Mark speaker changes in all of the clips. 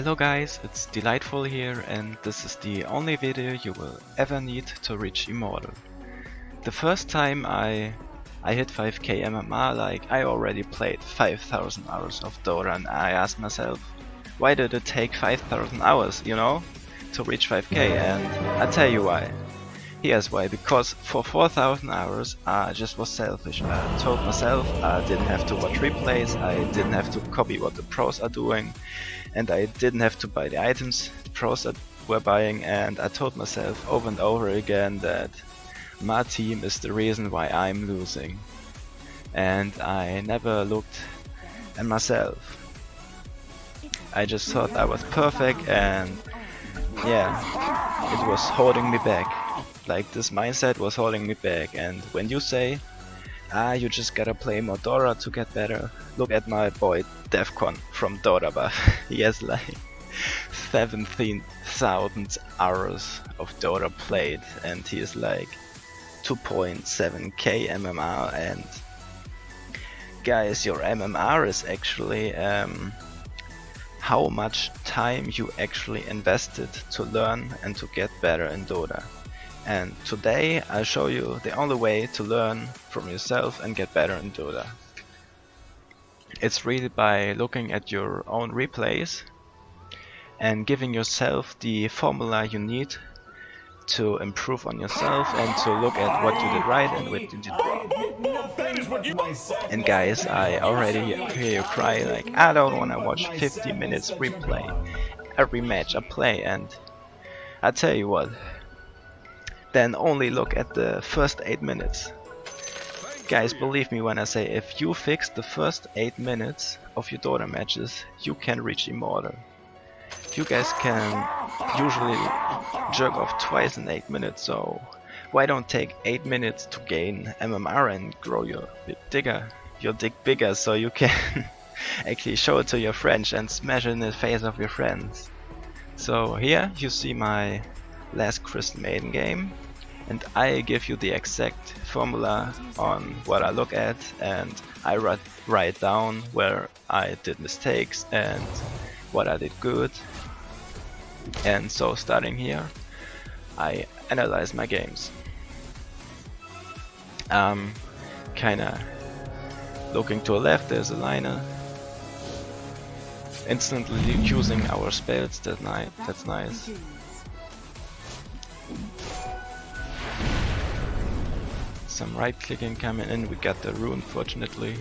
Speaker 1: Hello guys, it's Delightful here, and this is the only video you will ever need to reach Immortal. The first time I hit 5k MMR, like I already played 5000 hours of Dota, and I asked myself, why did it take 5000 hours, you know, to reach 5k? And I tell you why. Here's why: because for 4000 hours I just was selfish. I told myself I didn't have to watch replays, I didn't have to copy what the pros are doing, and I didn't have to buy the items the pros were buying, and I told myself over and over again that my team is the reason why I'm losing. And I never looked at myself. I just thought I was perfect, and yeah, it was holding me back. Like, this mindset was holding me back. And when you say, you just gotta play more Dota to get better, look at my boy Defcon from Dota Buff. He has like 17,000 hours of Dota played, and he is like 2.7k MMR. And guys, your MMR is actually how much time you actually invested to learn and to get better in Dota. And today I'll show you the only way to learn from yourself and get better in Dota. It's really by looking at your own replays and giving yourself the formula you need to improve on yourself and to look at what you did right and what you did wrong. And guys, I already hear you cry like, I don't wanna watch 50 minutes replay every match I play. And I tell you what, then only look at the first 8 minutes. Guys, believe me when I say, if you fix the first 8 minutes of your Dota matches, you can reach Immortal. You guys can usually jerk off twice in 8 minutes, so why don't take 8 minutes to gain MMR and grow your dick bigger, so you can actually show it to your friends and smash it in the face of your friends. So here you see my last Crystal Maiden game, and I give you the exact formula on what I look at, and I write down where I did mistakes and what I did good. And so starting here, I analyze my games. Kinda looking to the left, there's a liner. Instantly using our spells, that's nice. Some right clicking coming in, we got the rune fortunately.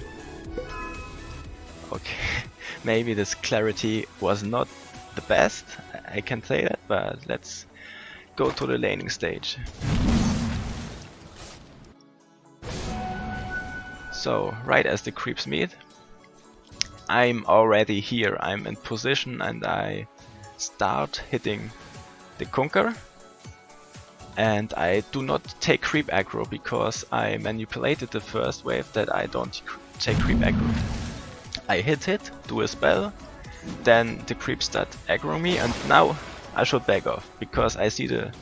Speaker 1: Okay, maybe this clarity was not the best, I can say that, but let's go to the laning stage. So right as the creeps meet, I'm already here, I'm in position, and I start hitting the Conquer. And I do not take creep aggro because I manipulated the first wave that I don't take creep aggro. I hit it, do a spell, then the creeps start aggro me, and now I should back off because I see the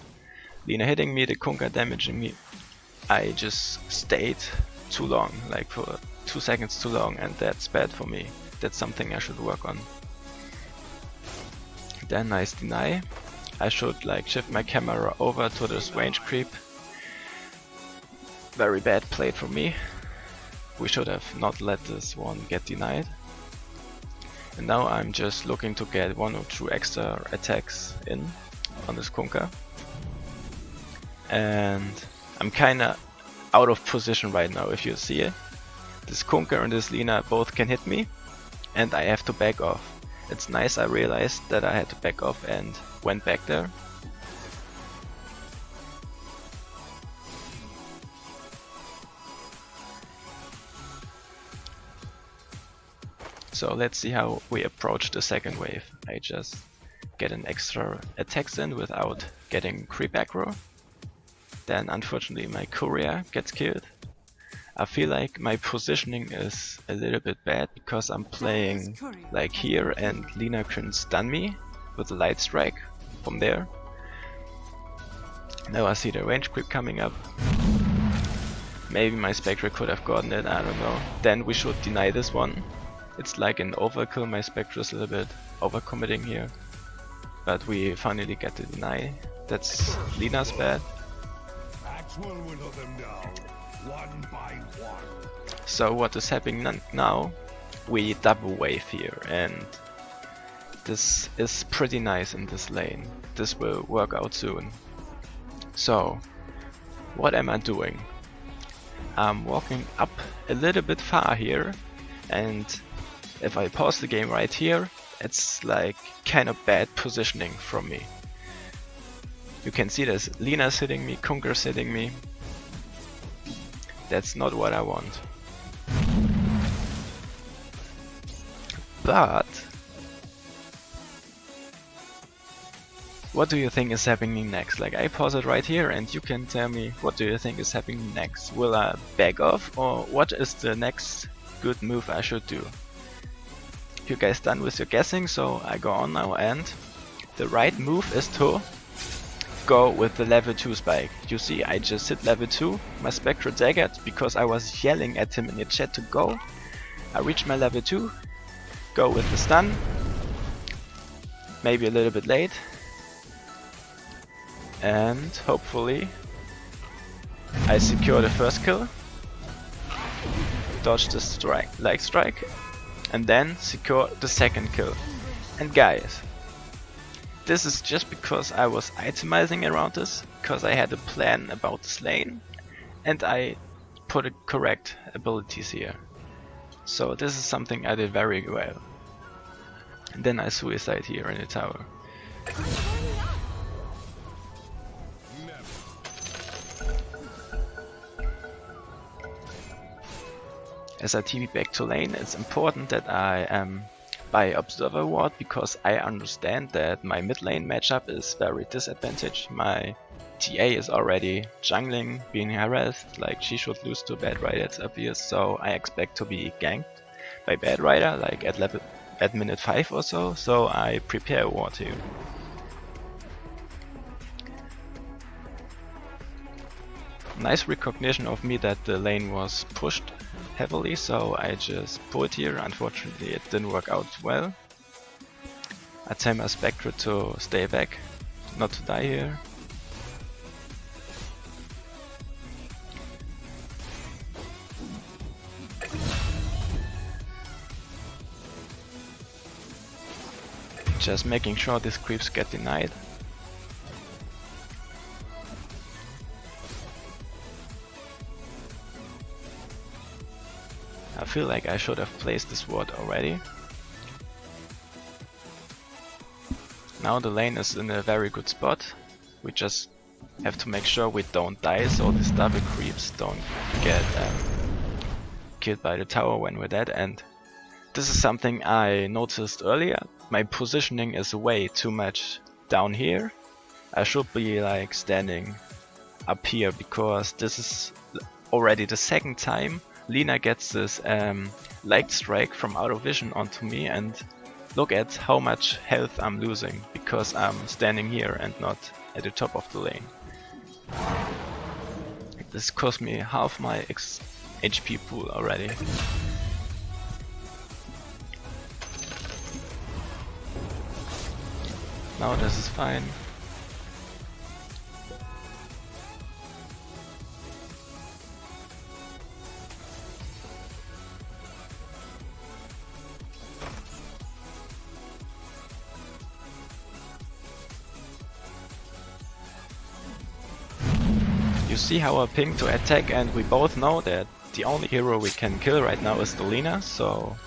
Speaker 1: Lina hitting me, the Conquer damaging me. I just stayed too long, like for 2 seconds too long, and that's bad for me. That's something I should work on. Then nice deny. I should like shift my camera over to this range creep. Very bad play from me. We should have not let this one get denied. And now I'm just looking to get 1 or 2 extra attacks in on this Conquer. And I'm kinda out of position right now, if you see it. This Conquer and this Lina both can hit me, and I have to back off. It's nice I realized that I had to back off and went back there. So let's see how we approach the second wave. I just get an extra attacks in without getting creep aggro. Then unfortunately my courier gets killed. I feel like my positioning is a little bit bad because I'm playing like here, and Lina can stun me with a light strike from there. Now I see the range creep coming up. Maybe my Spectre could have gotten it, I don't know. Then we should deny this one. It's like an overkill, my Spectre is a little bit overcommitting here. but we finally get the deny. That's Lina's bad. So what is happening now? We double wave here, and this is pretty nice in this lane. This will work out soon. So what am I doing? I'm walking up a little bit far here, and if I pause the game right here, it's like kind of bad positioning from me. You can see there's Lina's hitting me, Kunker's hitting me. That's not what I want. But what do you think is happening next? Like, I pause it right here and you can tell me what do you think is happening next. Will I back off, or what is the next good move I should do? You guys done with your guessing, so I go on now, and the right move is to go with the level 2 spike. You see, I just hit level 2, my Spectral Dagger, because I was yelling at him in the chat to go. I reach my level 2, go with the stun, maybe a little bit late, and hopefully I secure the first kill, dodge the strike, and then secure the second kill. And guys, this is just because I was itemizing around this, because I had a plan about this lane, and I put the correct abilities here. So this is something I did very well. And then I suicide here in the tower. As I TP back to lane, it's important that I am by Observer Ward, because I understand that my mid lane matchup is very disadvantaged. My TA is already jungling, being harassed, like she should lose to Bad Rider, it's obvious, so I expect to be ganked by Bad Rider, like at minute 5 or so, so I prepare a ward here. Nice recognition of me that the lane was pushed heavily, so I just pulled here. Unfortunately it didn't work out well. I tell my Spectre to stay back, not to die here. Just making sure these creeps get denied. I feel like I should have placed this ward already. Now the lane is in a very good spot. We just have to make sure we don't die, so these double creeps don't get killed by the tower when we're dead. And this is something I noticed earlier. My positioning is way too much down here. I should be like standing up here, because this is already the second time Lina gets this light strike from out of vision onto me, and look at how much health I'm losing because I'm standing here and not at the top of the lane. This cost me half my HP pool already. Now this is fine. You see how I ping to attack, and we both know that the only hero we can kill right now is the Lina, so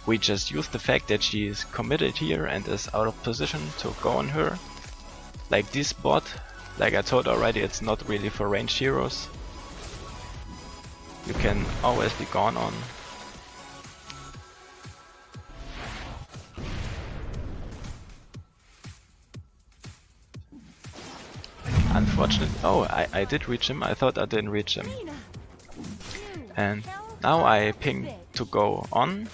Speaker 1: we just use the fact that she is committed here and is out of position to go on her. Like this bot, like I told already, it's not really for ranged heroes. You can always be gone on. Unfortunately, oh, I did reach him. I thought I didn't reach him. And now I ping to go on,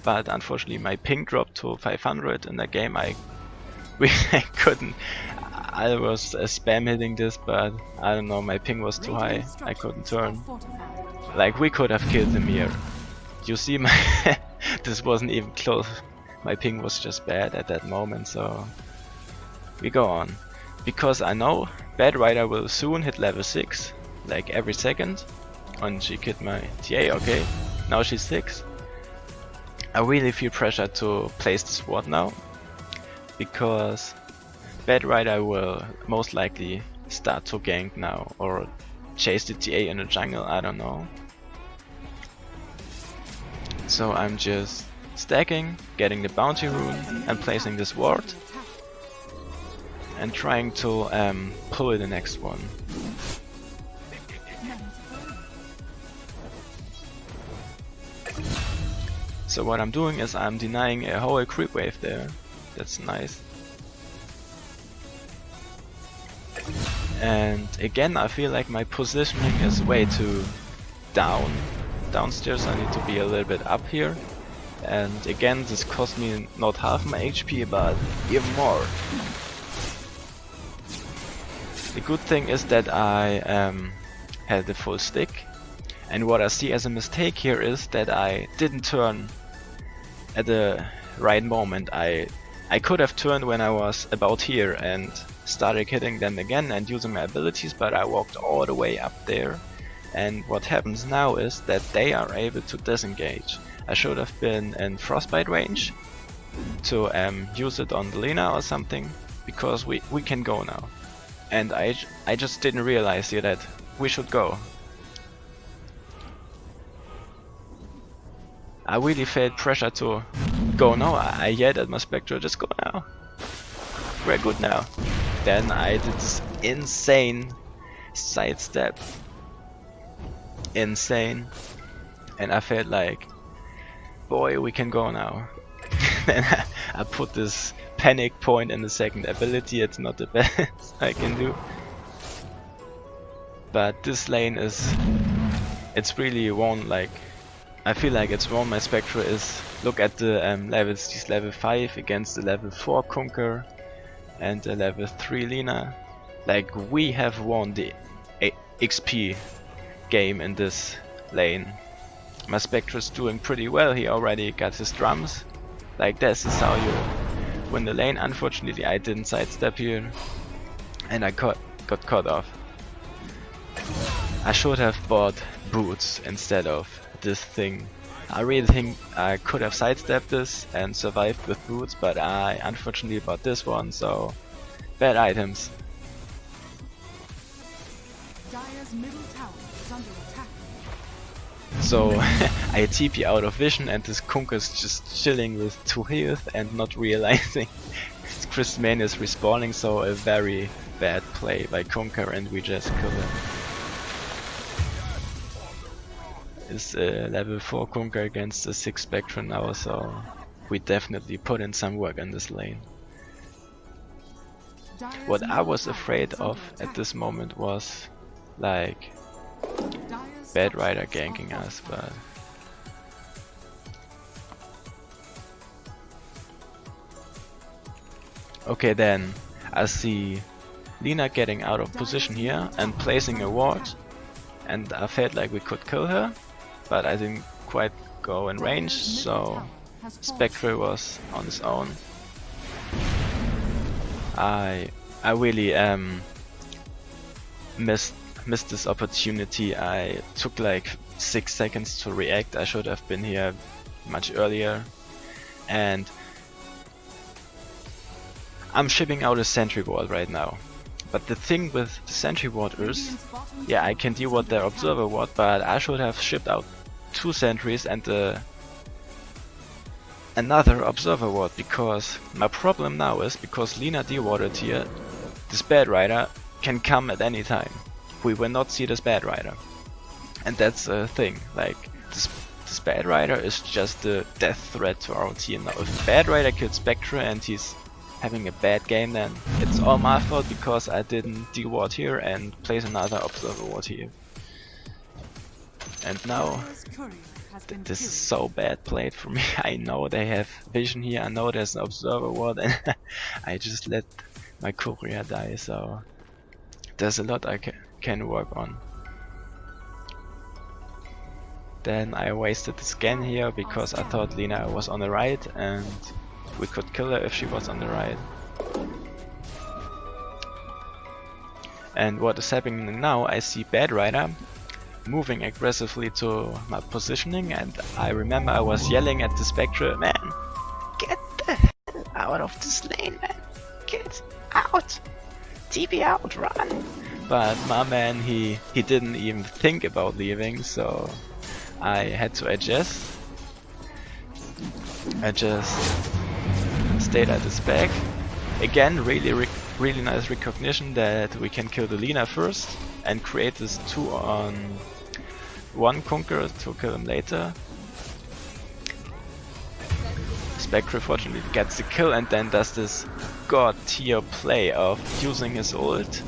Speaker 1: but unfortunately my ping dropped to 500 in the game. I couldn't. I was spam hitting this, but I don't know, my ping was too high. I couldn't turn. Like, we could have killed him here. You see, my this wasn't even close. My ping was just bad at that moment, so we go on. Because I know Bad Rider will soon hit level 6, like every second. And she killed my TA, okay. Now she's 6. I really feel pressure to place this ward now. Because Bad Rider will most likely start to gank now. Or chase the TA in the jungle, I don't know. So I'm just stacking, getting the bounty rune and placing this ward. And trying to pull the next one. So what I'm doing is I'm denying a whole creep wave there. That's nice. And again I feel like my positioning is way too downstairs. I need to be a little bit up here. And again this cost me not half my HP but even more. The good thing is that I had the full stick, and what I see as a mistake here is that I didn't turn at the right moment. I could have turned when I was about here and started hitting them again and using my abilities, but I walked all the way up there, and what happens now is that they are able to disengage. I should have been in frostbite range to use it on the Lina or something, because we can go now. And I just didn't realize here that we should go. I really felt pressure to go now. I yelled at my Spectre, just go now. We're good now. Then I did this insane sidestep. Insane. And I felt like, boy, we can go now. Then I put this panic point in the second ability. It's not the best I can do. But this lane is, it's really won, like, I feel like it's won. My Spectre is, look at the levels, she's level 5 against the level 4 Conquer and the level 3 Lina. Like, we have won the XP game in this lane. My Spectre is doing pretty well. He already got his drums. Like, this is how you win the lane. Unfortunately I didn't sidestep here and I got caught off. I should have bought boots instead of this thing. I really think I could have sidestepped this and survived with boots, but I unfortunately bought this one, so bad items.
Speaker 2: Dire's middle tower is under attack.
Speaker 1: So I TP out of vision and this Kunker is just chilling with 2 health and not realizing Chris main is respawning, so a very bad play by Kunker and we just kill him. Is level 4 Kunker against a 6 Spectre now, so we definitely put in some work in this lane. What I was afraid of at this moment was like Bad Rider ganking us, but okay, then I see Lina getting out of position here and placing a ward, and I felt like we could kill her, but I didn't quite go in range, so Spectre was on his own. I really missed this opportunity. I took like 6 seconds to react. I should have been here much earlier, and I'm shipping out a sentry ward right now. But the thing with the sentry ward is, yeah, I can deal with their observer ward, but I should have shipped out 2 sentries and another observer ward, because my problem now is, because Lina dewarded here, this Bad Rider can come at any time. We will not see this Bad Rider, and that's a thing. Like, this Bad Rider is just a death threat to our team now. If Bad Rider kills Spectre and he's having a bad game, then it's all my fault because I didn't deward here and place another observer ward here. And now this is so bad played for me. I know they have vision here, I know there's an observer ward, and I just let my courier die, so there's a lot I can work on. Then I wasted the scan here because I thought Lina was on the right and we could kill her if she was on the right. And what is happening now, I see Bad Rider moving aggressively to my positioning, and I remember I was yelling at the Spectre, man, get the hell out of this lane, man, get out, TP out, run. But my man, he didn't even think about leaving, so I had to adjust. I just stayed at his back. Again, really nice recognition that we can kill the Lina first and create this 2-on-1 conquer to kill him later. Spectre fortunately gets the kill and then does this god tier play of using his ult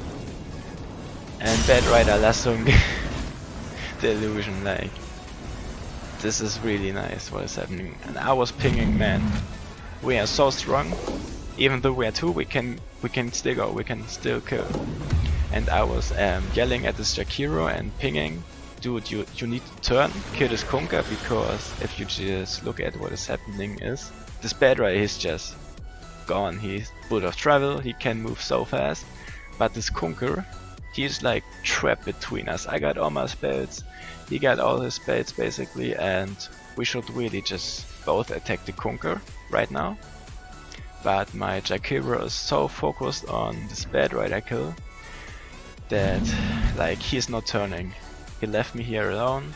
Speaker 1: and Bad Rider lassoing the illusion. Like, this is really nice what is happening. And I was pinging, man, we are so strong. Even though we are 2, we can still go, we can still kill. And I was yelling at this Jakiro and pinging, dude, you need to turn, kill this Conquer, because if you just look at what is happening is, this Bad Rider is just gone. He's bullet of travel, he can move so fast, but this Conquer, he's like trapped between us. I got all my spells, he got all his spells basically, and we should really just both attack the Conquer right now. But my Jakiro is so focused on this Bad Rider kill that like he's not turning. He left me here alone.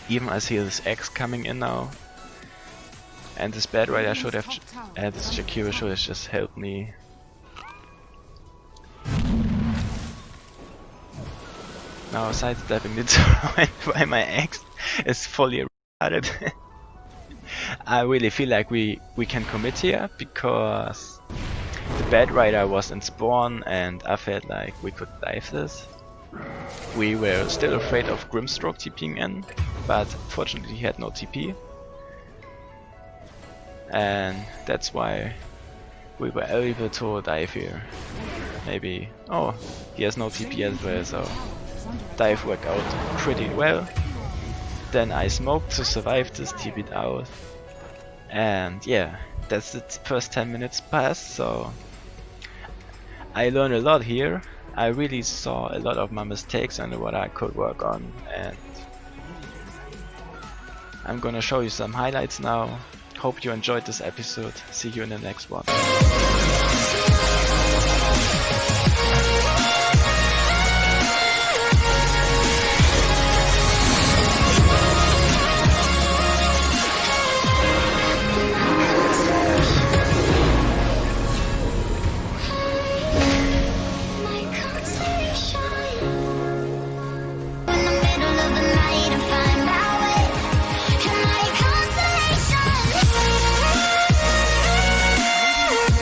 Speaker 1: Even I see this X coming in now. And this Bad Rider should have, this Jakiro should have just helped me. Now sidestepping the turret while my X is fully retarded. I really feel like we can commit here, because the Bad Rider was in spawn and I felt like we could dive this. We were still afraid of Grimstroke TPing in, but fortunately he had no TP. And that's why we were able to dive here. Maybe, oh, he has no TP as well, so dive worked out pretty well. Then I smoked to survive this, TP'd out. And yeah, that's the first 10 minutes passed, so I learned a lot here. I really saw a lot of my mistakes and what I could work on, and I'm gonna show you some highlights now. Hope you enjoyed this episode. See you in the next one.